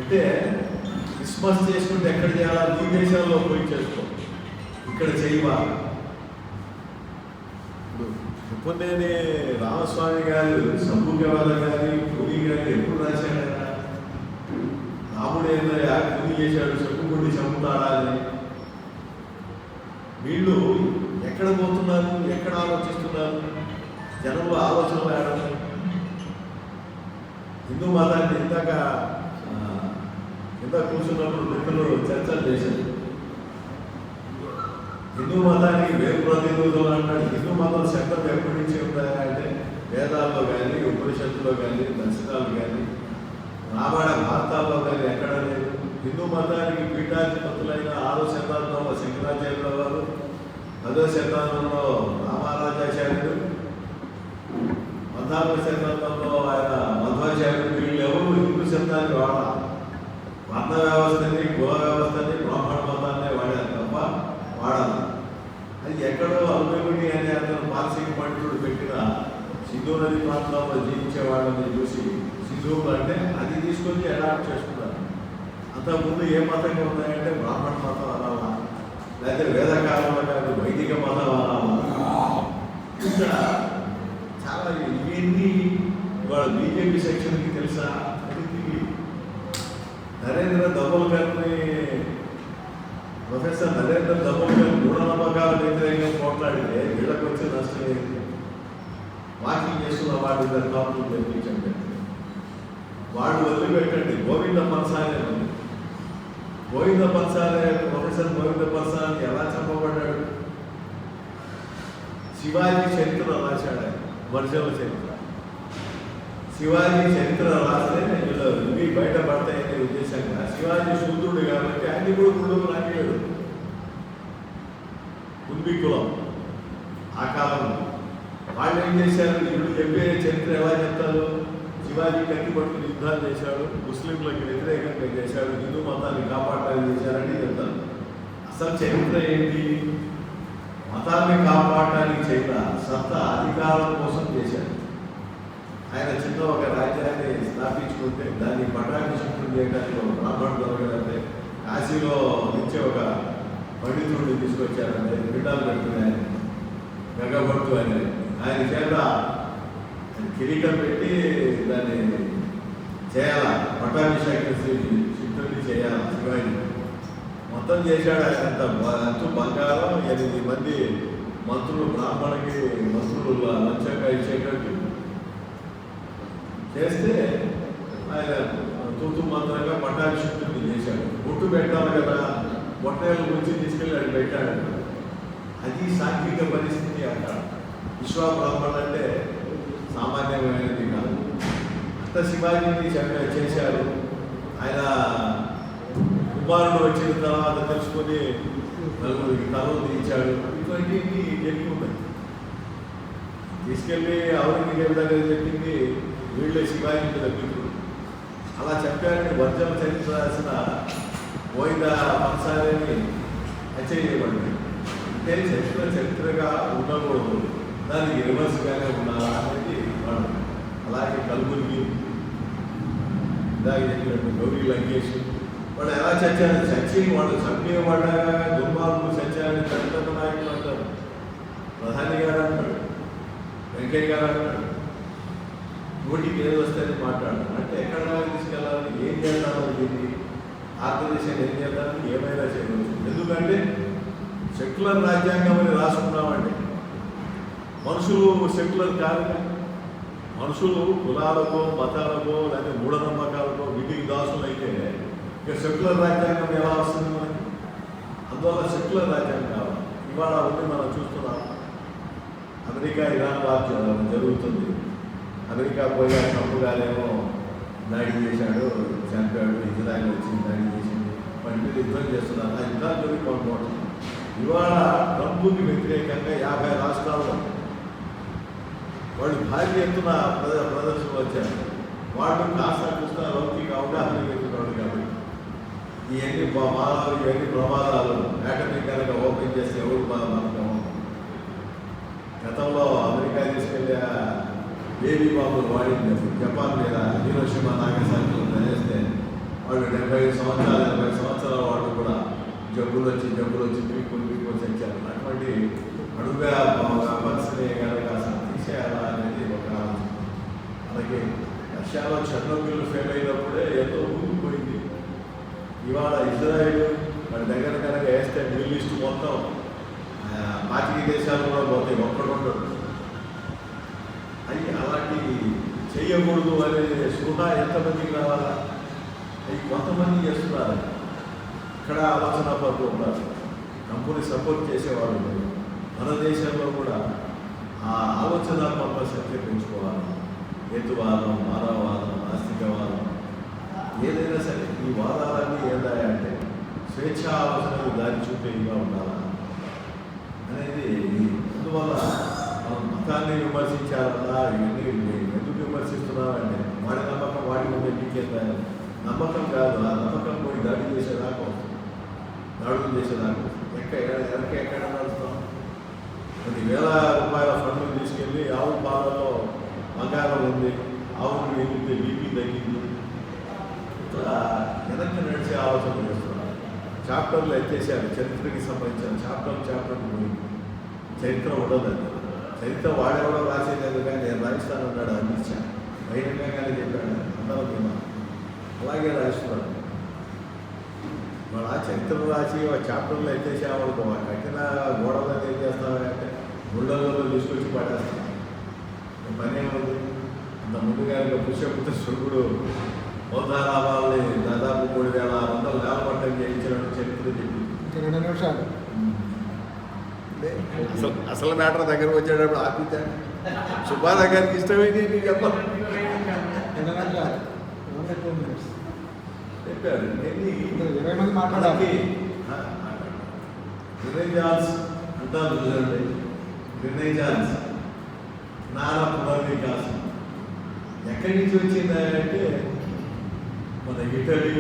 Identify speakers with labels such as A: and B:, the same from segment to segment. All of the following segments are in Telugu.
A: అంటే క్రిస్మస్ చేసుకుంటే ఎక్కడ చేయాలా? నీ దేశాల్లో పోయి చేసుకో, ఇక్కడ చేయవా? ఇప్పుడు రామస్వామి గారు సంభూగవాద గారి పూరి గారి ఎప్పుడు రాశాడైనా రాముడు ఏంటంటే పూరి చేశాడు, చెప్పుకుండి చంపుతాడా అని. వీళ్ళు ఎక్కడ పోతున్నారు, ఎక్కడ ఆలోచిస్తున్నారు? జనంలో ఆలోచనలు ఆడడం. హిందూ మతాన్ని ఇందాక కూర్చున్నప్పుడు మిత్రులు చర్చలు చేశారు. హిందూ మతానికి వేరు ప్రతినిధులు అన్నాడు. హిందూ మతం శబ్దం ఎప్పటి నుంచి ఉందా అంటే వేదాల్లో కానీ, ఉపనిషత్తులో కానీ, దర్శనాలు కానీ, రామాయణ భారతాల్లో కానీ ఎక్కడ లేదు. హిందూ మతానికి పీఠాధిపతులైన 6వ శతాబ్దంలో శంకరాచార్యుల వారు, 10వ శతాబ్దంలో రామారాజాచార్యుడు, 14వ శతాబ్దంలో ఆయన మధ్వాచార్యుడు, వీళ్ళు ఎవరు హిందూ శబ్దాన్ని వాడాలి? వర్ణ వ్యవస్థని, కుల వ్యవస్థని, బ్రాహ్మణ మతాన్ని వాడారు తప్ప వాడాలి. అది ఎక్కడో అల్బేగుని అనే అతను పార్శిక పండితుడు పెట్టిన సింధు నది ప్రాంతంలో జీవించే వాళ్ళని చూసి సింధువులు అంటే అది తీసుకొని అడాప్ట్ చేసుకున్నారు. అంతకుముందు ఏ మతంగా ఉన్నాయంటే బ్రాహ్మణ మతం అనాలా, లేకపోతే వేదకాలంలో కాదు వైదిక మతం అనాలా. ఇంకా చాలా ఇవన్నీ ఇవాళ బీజేపీ సెక్షన్కి తెలుసా? నరేంద్ర దబోల్కర్ని, ప్రొఫెసర్ నరేంద్ర దబోల్కర్ మూఢనమ్మకాల వ్యతిరేకంగా పోట్లాడితే వీళ్ళకి వచ్చే నష్టం ఏంటి? వాకింగ్ చేస్తున్న వాటి ఇద్దరు కాపులు తెప్పించండి, వాడు వదిలిపెట్టండి. గోవింద పన్సాలే ప్రొఫెసర్ గోవింద పన్సాలని ఎలా చంపబడ్డాడు? శివాజీ చరిత్ర రాశాడు ఆయన, వర్జల చరిత్ర. శివాజీ చరిత్ర రాస్తే ఇవి బయటపడతాయనే ఉద్దేశంగా, శివాజీ శూద్రుడు కాబట్టి ఆయన కూడా గుళ్ళకు రానియాడు. కుంభీ కులం ఆ కాలంలో వాళ్ళు ఏం చేశారు? ఇప్పుడు చెప్పే చరిత్ర ఎలా చెప్తారు? శివాజీ కత్తి పట్టుకుని యుద్ధాలు చేశాడు, ముస్లింలకు వ్యతిరేకంగా చేశాడు, హిందూ మతాన్ని కాపాడటానికి చేశారని చెప్తారు. అసలు చరిత్ర ఏంటి? మతాన్ని కాపాడటానికి చేయడం సత్తా అధికారం కోసం చేశాడు. ఆయన చిన్న ఒక రాజ్యాన్ని స్థాపించుకుంటే దాన్ని పట్టాభిషేకం చేయడానికి ఒక బ్రాహ్మణుడు దొరకదంటే కాశీలో నుంచి ఒక పండితుడిని తీసుకొచ్చారంటే పీఠాలు పెట్టుకుని ఆయన గగభట్టు అని ఆయన చేత కిరీటం పెట్టి దాన్ని చేయాల, పట్టాభిషేకం శిష్యుడిని చేయాలి. శివాజీ మొత్తం చేశాడు. ఆయన అంత బంగారం, 8 మంది మంత్రులు, బ్రాహ్మణుడికి మంత్రులు లంచంగా ఇచ్చేటట్టు చేస్తే ఆయన తూతు మంత్రంగా పట్టాభిషేకుడిని చేశాడు. బొట్టు పెట్టాలి కదా, బొట్టేల గురించి తీసుకెళ్ళి ఆయన పెట్టాడు. అది సాంఘిక పరిస్థితి అక్కడ. విశ్వబ్రాహ్మణుడు అంటే సామాన్యమైనది కాదు. అంత శివాజీని చేశారు. ఆయన కుమారుడు వచ్చిన తర్వాత తెలుసుకొని నలుగురికి తలలు తీయించాడు. ఇటువంటివి జరిగి ఉన్నాయి. తీసుకెళ్ళి ఔరంగజేబు దగ్గర చెప్పింది వీళ్ళే శివాజీ మీద మిత్రుడు. అలా చెప్పారని వర్జన చరిత్ర రాసిన గోవింద పన్సాలని హత్య చేయబడింది. అంటే చరిత్రగా ఉండకూడదు, దానికి రివర్స్గానే ఉండాలా అనేది వాడు. అలాగే కల్బుర్గి, ఇందాక చెప్పినట్టు గౌరీ లంకేష్ వాడు ఎలా చచ్చారు? చచ్చి వాడు చంపేవాడా దుర్మార్గులు చచ్చారని చరిత్ర నాయకులు అంటారు. ప్రధాని గారు అంటాడు, వెంకయ్య గారు అంటాడు. నోటికి ఏది వస్తాయని మాట్లాడతాం. అంటే ఎక్కడ తీసుకెళ్ళాలని, ఏం చేద్దామని, దీన్ని భారతదేశాన్ని ఏం చేద్దామని ఏమైనా చేయవచ్చు. ఎందుకంటే సెక్యులర్ రాజ్యాంగం అని రాసుకున్నామండి. మనుషులు సెక్యులర్ కాదు. మనుషులు కులాలకో, మతాలకో, లేదా మూఢనమ్మకాలకో వీటికి దాసులు అయితే ఇక సెక్యులర్ రాజ్యాంగం ఎలా వస్తుంది మనకి? అందువల్ల సెక్యులర్ రాజ్యాంగం కావాలి. ఇవాళ ఉంది మనం చూస్తున్నాం. అమెరికా ఇరాన్ వార్ జరుగుతుంది. అమెరికా పోయి ట్రంప్ గారేమో దాడి చేశాడు, చంపాడు, ఇజ్రాయల్ వచ్చింది దాడి చేసింది, పండి యుద్ధం చేస్తున్నారు. ఆ యుద్ధాలు జరిగి కొనుక్కోవడం. ఇవాళ ట్రంప్కి వ్యతిరేకంగా 50 రాష్ట్రాల్లో వాళ్ళు భారీ ఎత్తున ప్రదర్శనలు వచ్చారు. వాళ్ళు కాస్త లౌకిక అవగాహన ఎత్తున్నాడు కాబట్టి ఇవన్నీ మానవులు, ఇవన్నీ ప్రమాదాలు ఏకమికంగా ఓపెన్ చేస్తే ఎవరు బాధపడతాము. గతంలో అమెరికా తీసుకెళ్ళే బేబీ బాబులు వాడింది జపాన్ మీద హీరోషిమా నాగసాకిలో చేస్తే వాళ్ళు 75 సంవత్సరాలు 80 సంవత్సరాల వాళ్ళు కూడా జబ్బులు వచ్చి పీక్కుని తెచ్చారు. అటువంటి అడుగుగా పరిస్థితి కనుక అసలు తీసేయాలా అనేది ఒక ఆలోచన. అలాగే రష్యాలో చెర్నోబిల్ ఫెయిల్ అయినప్పుడే ఎంతో ఊగిపోయింది. ఇవాళ ఇజ్రాయిల్ వాడి దగ్గర కనుక వేస్తే మిడిల్ ఈస్ట్ మొత్తం 25 దేశాలలో పోతాయి, ఒక్కడు ఉండడు. అవి అలాంటి చెయ్యకూడదు అనే స్పృహ ఎంతమందికి రావాలా? అవి కొంతమంది చేస్తున్నారు. ఇక్కడ ఆలోచన పరులు ఉన్నారు, కంపెనీ సపోర్ట్ చేసేవాళ్ళు ఉన్నారు. మన దేశంలో కూడా ఆ ఆలోచన పరుల సంఖ్య పెంచుకోవాలి. హేతువాదం, మానవవాదం, నాస్తికవాదం ఏదైనా సరే ఈ వాదాలన్నీ ఏంటంటే స్వేచ్ఛ ఆలోచనలు దారి చూపేవిగా ఉండాలా అనేది. అందువల్ల మనం మతాన్ని విమర్శించాలన్నా ఇవన్నీ ఎందుకు విమర్శిస్తున్నామంటే వాడి నమ్మకం వాడి ముందే మీకేందా నమ్మకం కాదు. ఆ నమ్మకం పోయి దాడులు చేసేదాకా ఎక్కడ నడుస్తాం? కొన్ని వేల రూపాయల ఫండ్లు తీసుకెళ్ళి ఆవు పాలలో బంగారం ఉంది, ఆవును ఎగిరితే బీపీ తగ్గింది, ఇట్లా వెనక్కి నడిచే ఆలోచన చేస్తున్నారు. చాప్టర్లు ఎత్తేసారు, చరిత్రకి సంబంధించిన చాప్టర్ పోయింది. చరిత్ర ఉండదు. చరిత్ర వాడెవడో రాసేది కానీ నేను రాయిస్తానన్నాడు, అందించాను బహిరంగంగానే చెప్పాడు, అందరూ విన్నాను. అలాగే రాయిస్తున్నాడు. ఆ చరిత్ర రాసి ఆ చాప్టర్లో ఎత్తేసామనుకో, కట్టిన గోడలను ఏం చేస్తామంటే గుళ్ళల్లో తీసుకొచ్చి పడేస్తాం. పని ఏముంది? అంత ముందుగా పుష్యపుత్ర శుభుడు బౌద్ధారావాల్ని దాదాపు 3,600 నేలపట్టం చేయించినట్టు చరిత్ర చెప్పి
B: 2 నిమిషాలు
A: అసలు మ్యాటర్ దగ్గరకు వచ్చేటప్పుడు ఆపించాను. సుబ్బా దగ్గరికి ఇష్టమైంది నీకు చెప్పాలి చెప్పారు. మనకి రినైజాన్స్ అంటారు చూడండి. రినైజాన్స్ జ్ఞాన పునర్వికాసం ఎక్కడి నుంచి వచ్చిందంటే మన ఇటలీ.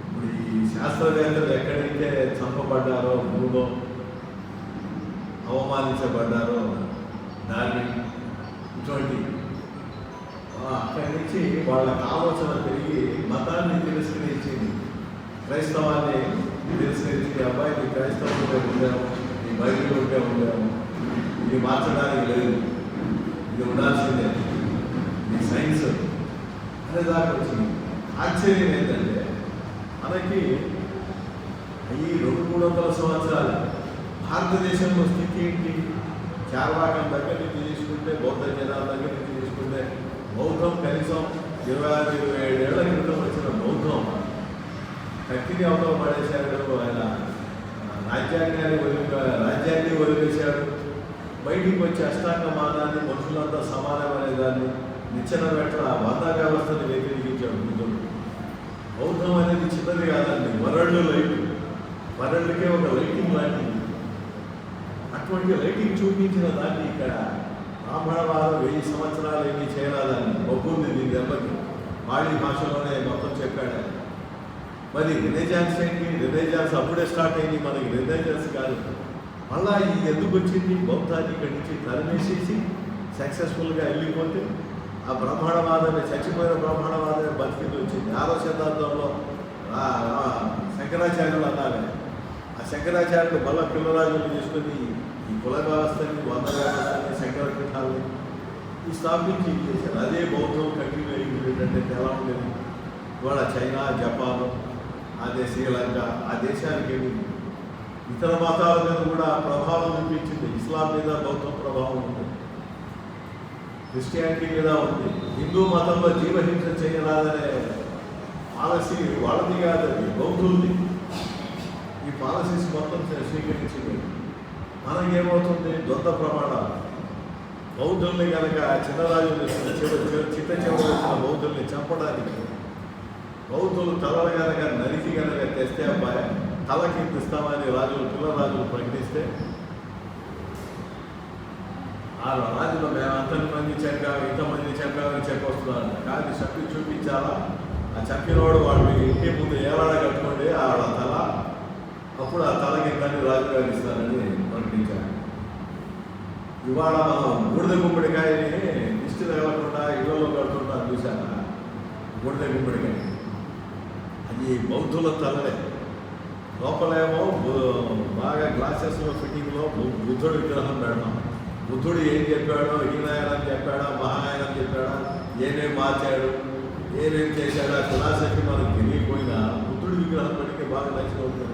A: ఇప్పుడు ఈ శాస్త్రవేత్తలు ఎక్కడైతే చంపబడ్డారో, భూలో అవమానించబడ్డారో, దాన్ని ఇటువంటి అక్కడి నుంచి వాళ్ళకి ఆలోచన పెరిగి మతాన్ని తిరస్కరించింది, క్రైస్తవాన్ని తిరస్కరించి అబ్బాయి నీ క్రైస్తవంలో ఉండాము, నీ బైబిల్ ఉంటే ఉండాము, ఇది మార్చడానికి లేదు, ఇది ఉండాల్సిందే, ఇది సైన్స్ అనే దాకా వచ్చింది. ఆశ్చర్యం ఏంటంటే మనకి ఈ 200-300 సంవత్సరాలు భారతదేశంలో స్థితి ఏంటి? చార్వాకం దగ్గర నుంచి తీసుకుంటే, బౌద్ధ జనాల దగ్గర నుంచి తీసుకుంటే, బౌద్ధం కనీసం 26-27 ఏళ్ల క్రితం వచ్చిన బౌద్ధం కత్తిని అవతల పడేశాడు. ఆయన రాజ్యాన్ని వదిలేశాడు. బయటికి వచ్చి అష్టాంగ మానాన్ని, మనుషులంతా సమానమనేదాన్ని, నిచ్చెన పెట్ట వాద వ్యవస్థను వ్యతిరేకించాడు బుద్ధుడు. బౌద్ధం అనేది చిన్నది కాదండి, వరల్డ్కే ఒక లైటింగ్ లాంటిది. అటువంటి లైటింగ్ చూపించిన దాన్ని ఇక్కడ బ్రాహ్మణవాదం 1000 సంవత్సరాలు ఏమీ చేయరాదని ఒప్పుంది. దీని దెబ్బకి వాడి భాషలోనే మొత్తం చెప్పాడు. మరి రినైజాన్స్ ఏంటి? రినైజాన్స్ అప్పుడే స్టార్ట్ అయింది, మనకి రినైజాన్స్ కాదు. మళ్ళా ఇది ఎందుకు వచ్చింది? బౌద్ధాన్ని ఇక్కడి నుంచి తరిమేసేసి సక్సెస్ఫుల్గా వెళ్ళిపోతే ఆ బ్రహ్మాండవాదమే, చచ్చిపోయిన బ్రహ్మాండవాదమే బతికింది వచ్చింది. 6వ శతాబ్దంలో శంకరాచార్యులు అన్నారు. ఆ శంకరాచార్యులు మళ్ళా పిల్లరాజులు తీసుకొని ఈ కుల వ్యవస్థని, వంద వ్యవస్థని, శంకర పీఠాలని స్థాపించి చేశారు. అదే బౌద్ధం కంటిన్యూ అయ్యిందంటే ఎలా ఉండేది? ఇవాళ చైనా, జపాన్, అదే శ్రీలంక, ఆ దేశానికి వెళ్ళింది. ఇతర మతాల మీద కూడా ప్రభావం చూపించింది. ఇస్లాం మీద బౌద్ధం ప్రభావం ఉంది, క్రిస్టియానిటీ మీద ఉంది. హిందూ మతంలో జీవహింస చేయరాదనే పాలసీ వాళ్ళది కాదండి, బౌద్ధుల్ని. ఈ పాలసీస్ మొత్తం స్వీకరించింది. మనకేమవుతుంది? ద్వంద్వ ప్రమాణాలు. బౌద్ధుల్ని కనుక చిన్నరాజుని చిట్ట చివరి వచ్చిన బౌద్ధుల్ని చంపడానికి బౌద్ధులు తలలు కనుక నరికి కనుక తెస్తే అబ్బాయి తలకి ఇస్తామని పిల్లరాజులు ప్రకటిస్తే ఆ రాజులో మేము అంతమంది చంపాము, ఇంతమంది చంపామని చెప్పొస్తున్నాడు. కానీ చంపి చూపించాలా? ఆ చంపినవాడు వాళ్ళు ఇంటి ముందు ఏలాడ కట్టుకోండి ఆడ తల, అప్పుడు ఆ తలకి ఇంతని రాజుగారు ఇస్తారని ప్రకటించారు. ఇవాళ మనం బూడిద గుమ్మడికాయని దిష్టి తగలకుండా ఇళ్లలో కడుతుంటాం చూశాక. బూడిద గుమ్మడికాయ అది బౌద్ధుల తలనే. లోపలేమో బాగా గ్లాసెస్లో ఫిట్టింగ్లో బుద్ధుడి విగ్రహం పెడతాం. బుద్ధుడు ఏం చెప్పాడో, హీనాయనని చెప్పాడా, మహాయానని చెప్పాడా, ఏమేం మార్చాడు, ఏమేం చేశాడు, ఆ ఫిలాసఫీ మనకు తెలియకపోయినా బుద్ధుడి విగ్రహం పెడితే బాగా నచ్చిపోతుంది.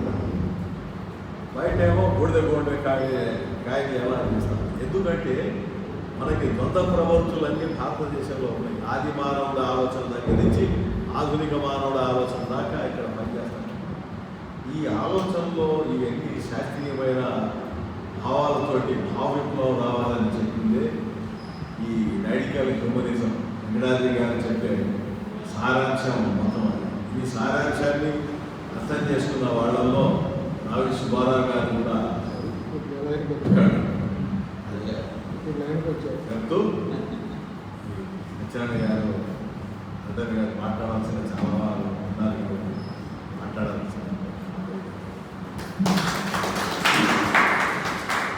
A: బయటేమో బూడిద గోల్డ్ కాయని ఎలా అనిపిస్తాం. ఎందుకంటే మనకి ద్వంద్వ ప్రవృత్తులన్నీ భారతదేశంలో ఉన్నాయి. ఆది మానవుడి ఆలోచన దగ్గర నుంచి ఆధునిక మానవుడి ఆలోచన దాకా ఇక్కడ పనిచేస్తాం. ఈ ఆలోచనలో ఇవన్నీ శాస్త్రీయమైన భావాలతోటి భావింపులో రావాలని చెప్పిందే ఈ రాడికల్ హ్యూమనిజం. వెంకటాద్రి గారు చెప్పే సారాంశం మొత్తం. ఈ సారాంశాన్ని అర్థం చేసుకున్న వాళ్ళల్లో నావి సుబ్బారావు గారు కూడా చెప్తూ సత్యనారాయణ గారు అందరి గారు మాట్లాడాల్సిన చాలా ఉన్నారు కాబట్టి మాట్లాడాల్సిన